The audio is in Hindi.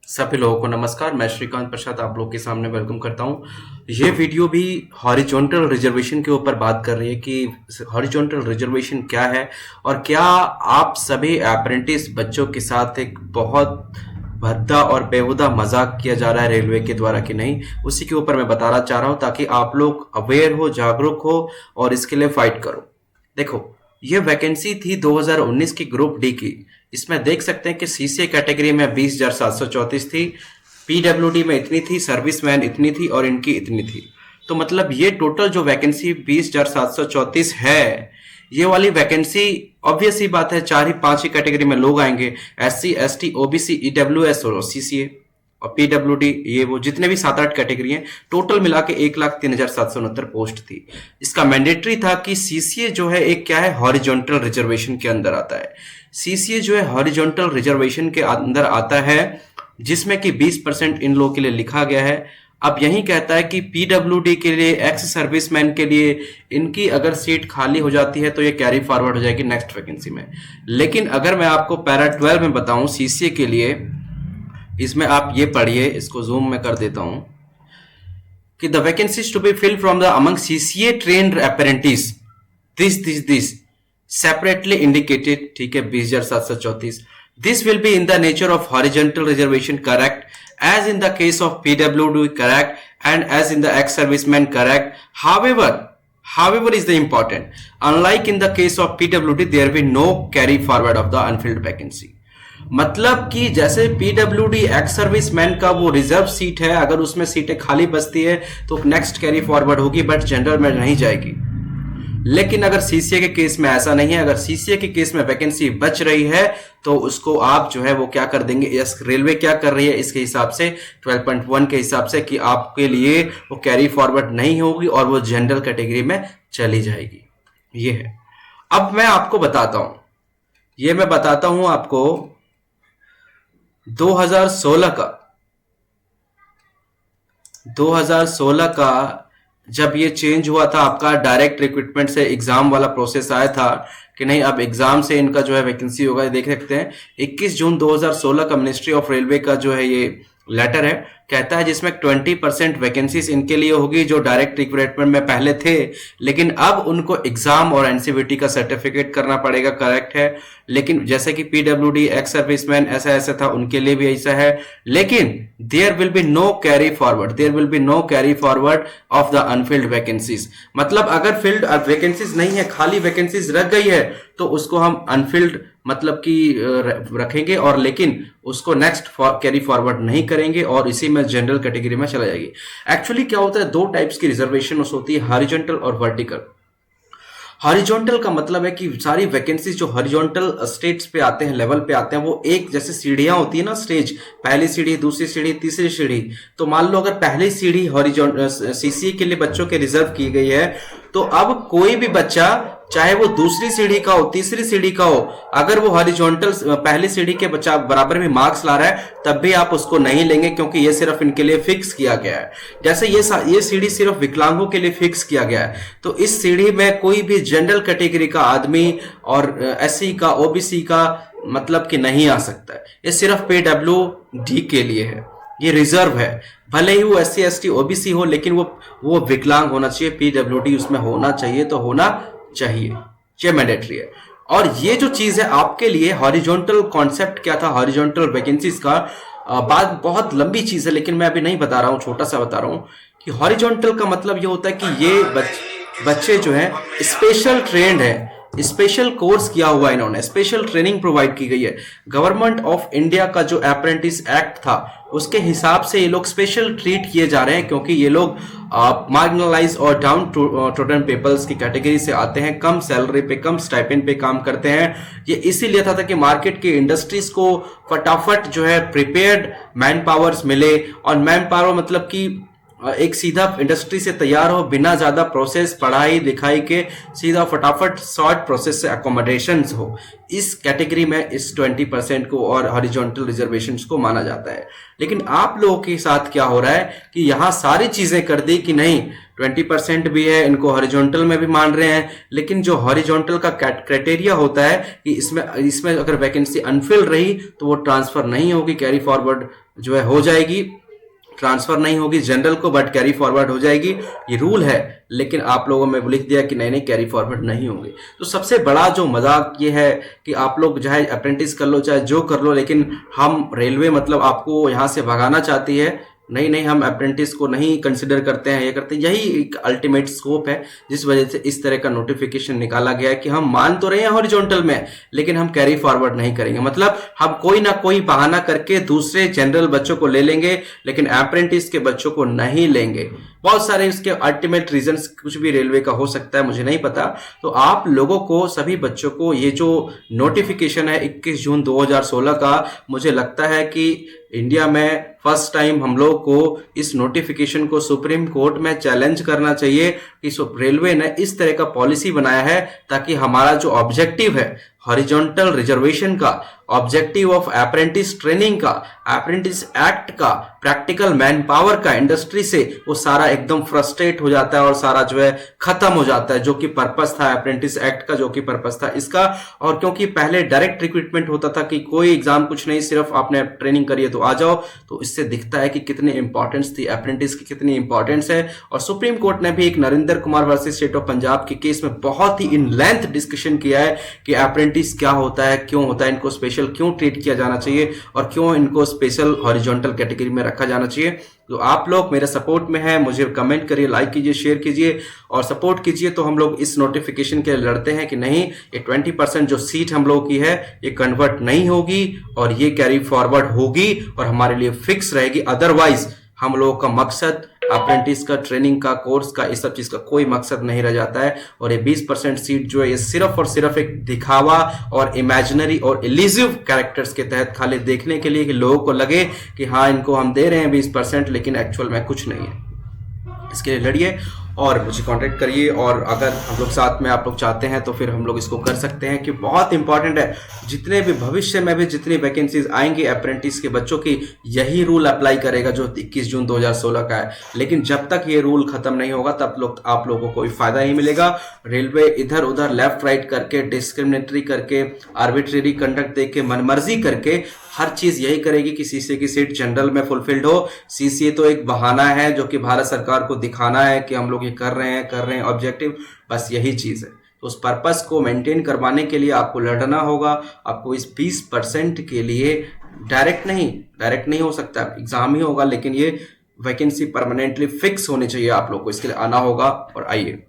सभी लोगों को नमस्कार। मैं श्रीकांत प्रसाद आप लोग के सामने वेलकम करता हूं। ये वीडियो भी हॉरिजॉन्टल रिजर्वेशन के ऊपर बात कर रही है कि हॉरिजॉन्टल रिजर्वेशन क्या है और क्या आप सभी अप्रेंटिस बच्चों के साथ एक बहुत भद्दा और बेहुदा मजाक किया जा रहा है रेलवे के द्वारा कि नहीं, उसी के ऊपर मैं बताना चाह रहा हूं ताकि आप लोग अवेयर हो, जागरूक हो और इसके लिए फाइट करो। देखो, ये वैकेंसी थी 2019 की ग्रुप डी की। इसमें देख सकते हैं कि सीसीए कैटेगरी में 20,734 थी, पीडब्ल्यूडी में इतनी थी, सर्विसमैन इतनी थी और इनकी इतनी थी। तो मतलब ये टोटल जो वैकेंसी 20,734 है, ये वाली वैकेंसी ऑब्वियस ही बात है, 4 ही 5 ही कैटेगरी में लोग आएंगे, एससी एसटी ओबीसी ईडब्ल्यूएस और सीसीए और पीडब्ल्यूडी, ये वो जितने भी 7-8 कैटेगरी हैं, टोटल मिला के 1,03,769 पोस्ट थी। इसका मैंडेटरी था कि सीसीए जो है एक क्या है, हॉरिजॉन्टल रिजर्वेशन के अंदर आता है। सीसीए जो है हॉरिजॉन्टल रिजर्वेशन के अंदर आता है, जिसमें कि 20% इन लोगों के लिए लिखा गया है। अब यही कहता है कि पीडब्ल्यूडी के लिए, एक्स सर्विसमैन के लिए, इनकी अगर सीट खाली हो जाती है तो ये कैरी फॉरवर्ड हो जाएगी नेक्स्ट वैकेंसी में। लेकिन अगर मैं आपको पैरा 12 में बताऊं सीसीए के लिए, इसमें आप ये पढ़िए, इसको जूम में कर देता हूं कि the vacancies to be fill from the among CCA trained apprentice this separately indicated, ठीक है, 20,734। This will be in the nature of horizontal reservation, correct, as in the case of PWD, correct, and as in the ex serviceman, correct. However is the important, unlike in the case of PWD there will be no carry forward of the unfilled vacancy। मतलब कि जैसे पीडब्ल्यूडी एक्स सर्विसमैन का वो रिजर्व सीट है, अगर उसमें सीटें खाली बचती है तो नेक्स्ट कैरी फॉरवर्ड होगी, बट जनरल में नहीं जाएगी। लेकिन अगर सीसीए के केस में ऐसा नहीं है, अगर सीसीए के केस में वैकेंसी बच रही है तो उसको आप जो है वो क्या कर देंगे, यस, रेलवे क्या कर रही है इसके हिसाब से 12.1 के हिसाब से कि आपके लिए वो कैरी फॉरवर्ड नहीं होगी और वो जनरल कैटेगरी में चली जाएगी। ये है। अब मैं आपको बताता हूं, ये मैं बताता हूं आपको 2016 का जब ये चेंज हुआ था, आपका डायरेक्ट रिक्रूटमेंट से एग्जाम वाला प्रोसेस आया था कि नहीं, अब एग्जाम से इनका जो है वैकेंसी होगा। देख सकते हैं 21 जून 2016 का मिनिस्ट्री ऑफ रेलवे का जो है ये लेटर है, कहता है जिसमें 20% वैकेंसीज इनके लिए होगी जो डायरेक्ट रिक्रूटमेंट में पहले थे, लेकिन अब उनको एग्जाम और एनसीवीटी का सर्टिफिकेट करना पड़ेगा, करेक्ट है। लेकिन जैसे कि पीडब्ल्यूडी एक्स सर्विसमैन ऐसा था, उनके लिए भी ऐसा है, लेकिन there will be no carry forward of the unfilled vacancies. मतलब अगर फिल्ड वैकेंसीज नहीं है, खाली वैकेंसीज रख गई है, तो उसको हम अनफिल्ड मतलब कि रखेंगे, और लेकिन उसको नेक्स्ट कैरी फॉरवर्ड नहीं करेंगे और इसी में जनरल कैटेगरी में चला जाएगी। एक्चुअली क्या होता है, 2 टाइप्स की रिजर्वेशन होती है, हॉरिजॉन्टल और वर्टिकल। हॉरिजॉन्टल का मतलब है कि सारी वैकेंसीज जो हॉरिजॉन्टल स्टेट्स पे आते हैं, लेवल पे आते हैं, वो एक जैसे सीढ़ियां होती है ना, स्टेज, पहली सीढ़ी, दूसरी सीढ़ी, तीसरी सीढ़ी। तो मान लो अगर पहली सीढ़ी हॉरिजॉन्टल सीसीए के लिए बच्चों के रिजर्व की गई है, तो अब कोई भी बच्चा, चाहे वो दूसरी सीढ़ी का हो, तीसरी सीढ़ी का हो, अगर वो हॉरिजॉन्टल पहली सीढ़ी के बच्चा बराबर में मार्क्स ला रहा है, तब भी आप उसको नहीं लेंगे, क्योंकि ये सिर्फ इनके लिए फिक्स किया गया है। जैसे ये सीढ़ी सिर्फ विकलांगों के लिए फिक्स किया गया है, तो इस सीढ़ी में कोई भी जनरल कैटेगरी का आदमी और एससी का, ओबीसी का मतलब कि नहीं आ सकता है। ये सिर्फ पीडब्ल्यूडी के लिए है, ये रिजर्व है। भले ही वो एससी एसटी ओबीसी हो, लेकिन वो विकलांग होना चाहिए, पीडब्ल्यूडी उसमें होना चाहिए, तो होना चाहिए, ये मैंडेटरी है। और ये जो चीज है आपके लिए, हॉरिजॉन्टल कॉन्सेप्ट क्या था हॉरिजॉन्टल वैकेंसीज का, बात बहुत लंबी चीज है, लेकिन मैं अभी नहीं बता रहा हूं, छोटा सा बता रहा हूं कि हॉरिजॉन्टल का मतलब ये होता है कि ये बच्चे जो हैं स्पेशल ट्रेंड है, स्पेशल कोर्स किया हुआ है, इन्होंने स्पेशल ट्रेनिंग प्रोवाइड की गई है। गवर्नमेंट ऑफ इंडिया का जो अप्रेंटिस एक्ट था, उसके हिसाब से ये लोग स्पेशल ट्रीट किए जा रहे हैं, क्योंकि ये लोग मार्जिनलाइज और डाउन टोटन पीपल्स की कैटेगरी से आते हैं, कम सैलरी पे, कम स्टाइपेंड पे काम करते हैं। ये इसीलिए था कि मार्केट की इंडस्ट्रीज को फटाफट जो है प्रिपेयर्ड मैन पावर्स मिले, और मैन पावर मतलब कि एक सीधा इंडस्ट्री से तैयार हो, बिना ज्यादा प्रोसेस पढ़ाई लिखाई के, सीधा फटाफट शॉर्ट प्रोसेस से अकोमोडेशन हो, इस कैटेगरी में इस 20% को और हॉरिजॉन्टल रिजर्वेशन को माना जाता है। लेकिन आप लोगों के साथ क्या हो रहा है कि यहाँ सारी चीजें कर दी कि नहीं 20% भी है, इनको हॉरिजॉन्टल में भी मान रहे हैं, लेकिन जो हॉरिजॉन्टल का क्राइटेरिया होता है कि इसमें अगर वैकेंसी अनफिल रही तो वो ट्रांसफर नहीं होगी, कैरी फॉरवर्ड जो है हो जाएगी, ट्रांसफर नहीं होगी जनरल को बट कैरी फॉरवर्ड हो जाएगी, ये रूल है। लेकिन आप लोगों में लिख दिया कि नहीं नहीं कैरी फॉरवर्ड नहीं होंगे। तो सबसे बड़ा जो मजाक ये है कि आप लोग चाहे अप्रेंटिस कर लो चाहे जो कर लो, लेकिन हम रेलवे मतलब आपको यहाँ से भगाना चाहती है। नहीं नहीं, हम अप्रेंटिस को नहीं कंसिडर करते हैं, ये करते हैं, यही एक अल्टीमेट स्कोप है जिस वजह से इस तरह का नोटिफिकेशन निकाला गया है कि हम मान तो रहे हैं हॉरिजॉन्टल में, लेकिन हम कैरी फॉरवर्ड नहीं करेंगे। मतलब हम कोई ना कोई बहाना करके दूसरे जनरल बच्चों को ले लेंगे, लेकिन अप्रेंटिस के बच्चों को नहीं लेंगे। बहुत सारे इसके अल्टीमेट रीजंस कुछ भी रेलवे का हो सकता है, मुझे नहीं पता। तो आप लोगों को, सभी बच्चों को, ये जो नोटिफिकेशन है 21 जून 2016 का, मुझे लगता है कि इंडिया में फर्स्ट टाइम हम लोग को इस नोटिफिकेशन को सुप्रीम कोर्ट में चैलेंज करना चाहिए कि रेलवे ने इस तरह का पॉलिसी बनाया है ताकि हमारा जो ऑब्जेक्टिव है हॉरिजॉन्टल रिजर्वेशन का, ऑब्जेक्टिव ऑफ अप्रेंटिस ट्रेनिंग का, अप्रेंटिस एक्ट का, प्रैक्टिकल मैन पावर का इंडस्ट्री से, वो सारा एकदम फ्रस्ट्रेट हो जाता है और सारा जो है खत्म हो जाता है, जो कि पर्पस था अप्रेंटिस एक्ट का, जो कि पर्पस था इसका। और क्योंकि पहले डायरेक्ट रिक्रूटमेंट होता था कि कोई एग्जाम कुछ नहीं, सिर्फ आपने ट्रेनिंग करी है तो आ जाओ, तो इससे दिखता है कि कितनी इंपॉर्टेंस थी अप्रेंटिस की, कितनी इंपॉर्टेंस है। और सुप्रीम कोर्ट ने भी एक Narendra Kumar versus state of Punjab के केस में बहुत ही इन लेंथ डिस्कशन किया है कि अप्रेंटिस क्या होता है, क्यों होता है, इनको स्पेशल क्यों ट्रीट किया जाना चाहिए और क्यों इनको स्पेशल हॉरिजॉन्टल कैटेगरी में रखा जाना चाहिए। तो आप लोग मेरे सपोर्ट में हैं, मुझे कमेंट करिए, लाइक कीजिए, शेयर कीजिए और सपोर्ट कीजिए। तो हम लोग इस नोटिफिकेशन के लिए लड़ते हैं कि नहीं, ये 20% जो सीट हम लोग की है ये कन्वर्ट नहीं होगी और ये कैरी फॉरवर्ड होगी और हमारे लिए फिक्स रहेगी। अदरवाइज हम लोगों का मकसद अप्रेंटिस का, ट्रेनिंग का, कोर्स का, इस सब चीज का कोई मकसद नहीं रह जाता है। और ये 20% सीट जो है ये सिर्फ और सिर्फ एक दिखावा और इमेजिनरी और इल्यूसिव कैरेक्टर्स के तहत खाली देखने के लिए कि लोगों को लगे कि हाँ इनको हम दे रहे हैं 20%, लेकिन एक्चुअल में कुछ नहीं है। इसके लिए लड़िए और मुझे कांटेक्ट करिए। और अगर हम लोग साथ में, आप लोग चाहते हैं तो फिर हम लोग इसको कर सकते हैं कि बहुत इंपॉर्टेंट है। जितने भी भविष्य में भी जितनी वैकेंसीज आएंगी अप्रेंटिस के बच्चों की, यही रूल अप्लाई करेगा जो 21 जून 2016 का है। लेकिन जब तक ये रूल खत्म नहीं होगा तब आप लोगों को कोई फायदा नहीं मिलेगा। रेलवे इधर उधर लेफ्ट राइट करके, डिस्क्रिमिनेटरी करके, आर्बिट्रेरी कंडक्ट दे के, मनमर्जी करके हर चीज यही करेगी कि सीसीए की सीट जनरल में फुलफिल्ड हो। सीसीए तो एक बहाना है जो कि भारत सरकार को दिखाना है कि हम लोग ये कर रहे हैं ऑब्जेक्टिव, बस यही चीज है। तो उस पर्पस को मेंटेन करवाने के लिए आपको लड़ना होगा। आपको इस 20% के लिए डायरेक्ट नहीं हो सकता, एग्जाम ही होगा, लेकिन ये वैकेंसी परमानेंटली फिक्स होनी चाहिए। आप लोग को इसके लिए आना होगा और आइए।